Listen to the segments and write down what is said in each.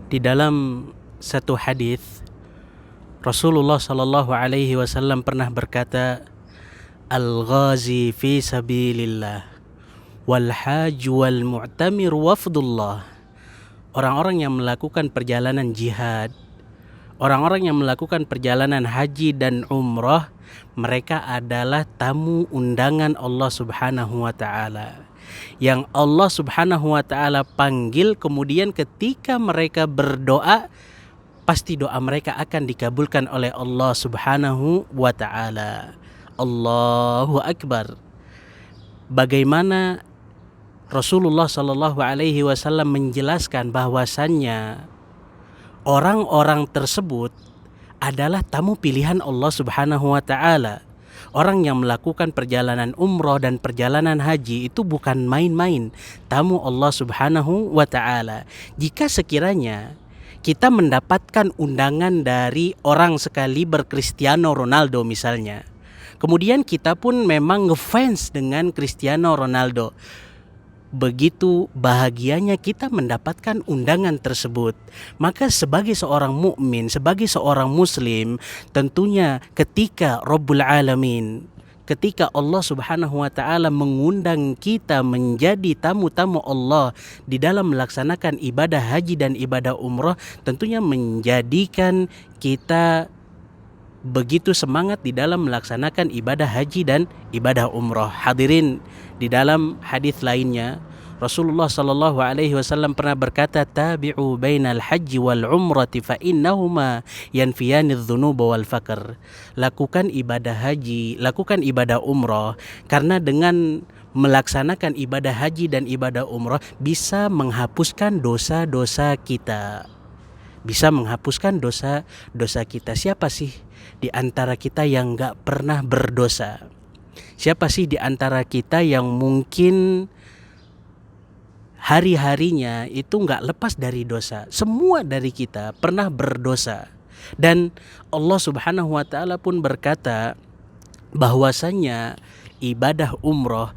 Di dalam satu hadis Rasulullah Shallallahu Alaihi Wasallam pernah berkata, Al-ghazi fi sabilillah wal haj wal mu'tamir wafdullah. Orang-orang yang melakukan perjalanan jihad, orang-orang yang melakukan perjalanan haji dan umrah, mereka adalah tamu undangan Allah Subhanahu wa taala. Yang Allah Subhanahu wa taala panggil, kemudian ketika mereka berdoa, pasti doa mereka akan dikabulkan oleh Allah Subhanahu wa taala. Allahu Akbar. Bagaimana Rasulullah Shallallahu Alaihi Wasallam menjelaskan bahwasannya orang-orang tersebut adalah tamu pilihan Allah Subhanahu wa taala. Orang yang melakukan perjalanan umroh dan perjalanan haji itu bukan main-main, tamu Allah Subhanahu wa taala. Jika sekiranya kita mendapatkan undangan dari orang sekaliber Cristiano Ronaldo misalnya, kemudian kita pun memang ngefans dengan Cristiano Ronaldo, begitu bahagianya kita mendapatkan undangan tersebut, maka sebagai seorang mukmin, sebagai seorang muslim, tentunya ketika Rabbul Alamin, ketika Allah Subhanahu wa taala mengundang kita menjadi tamu-tamu Allah di dalam melaksanakan ibadah haji dan ibadah umrah, tentunya menjadikan kita begitu semangat di dalam melaksanakan ibadah haji dan ibadah umrah. Hadirin, di dalam hadis lainnya Rasulullah sallallahu alaihi wasallam pernah berkata, tabi'u bainal haji wal umrati fa innahuma yanfiyani adz-dzunuba wal faqr. Lakukan ibadah haji, lakukan ibadah umrah, karena dengan melaksanakan ibadah haji dan ibadah umrah bisa menghapuskan dosa-dosa kita. Bisa menghapuskan dosa-dosa kita. Siapa sih di antara kita yang gak pernah berdosa? Siapa sih di antara kita yang mungkin hari-harinya itu gak lepas dari dosa? Semua dari kita pernah berdosa. Dan Allah Subhanahu wa ta'ala pun berkata bahwasanya ibadah umroh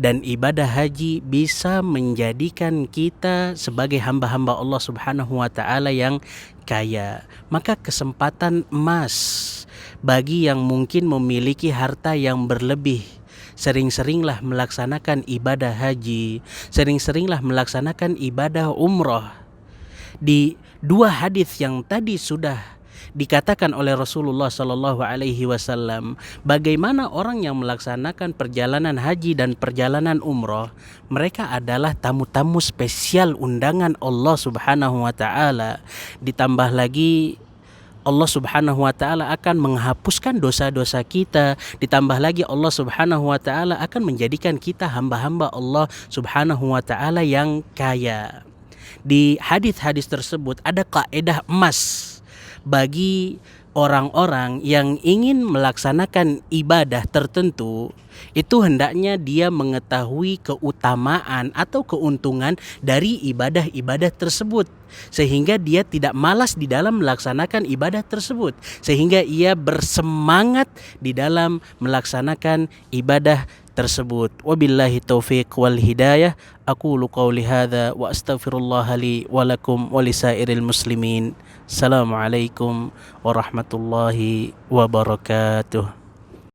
dan ibadah haji bisa menjadikan kita sebagai hamba-hamba Allah Subhanahu wa ta'ala yang kaya. Maka kesempatan emas bagi yang mungkin memiliki harta yang berlebih, sering-seringlah melaksanakan ibadah haji, sering-seringlah melaksanakan ibadah umroh. Di dua hadis yang tadi sudah dikatakan oleh Rasulullah Sallallahu Alaihi Wasallam, bagaimana orang yang melaksanakan perjalanan haji dan perjalanan umroh, mereka adalah tamu-tamu spesial undangan Allah Subhanahu Wa Taala. Ditambah lagi Allah Subhanahu wa ta'ala akan menghapuskan dosa-dosa kita. Ditambah lagi Allah Subhanahu wa ta'ala akan menjadikan kita hamba-hamba Allah Subhanahu wa ta'ala yang kaya. Di hadis-hadis tersebut ada kaidah emas bagi orang-orang yang ingin melaksanakan ibadah tertentu. Itu hendaknya dia mengetahui keutamaan atau keuntungan dari ibadah-ibadah tersebut, sehingga dia tidak malas di dalam melaksanakan ibadah tersebut, sehingga ia bersemangat di dalam melaksanakan ibadah tersebut. Wabillahi taufiq wal hidayah. Aqulu qauli hadza wa astaghfirullah li wa lakum wa lisairil muslimin. Assalamualaikum warahmatullahi wabarakatuh.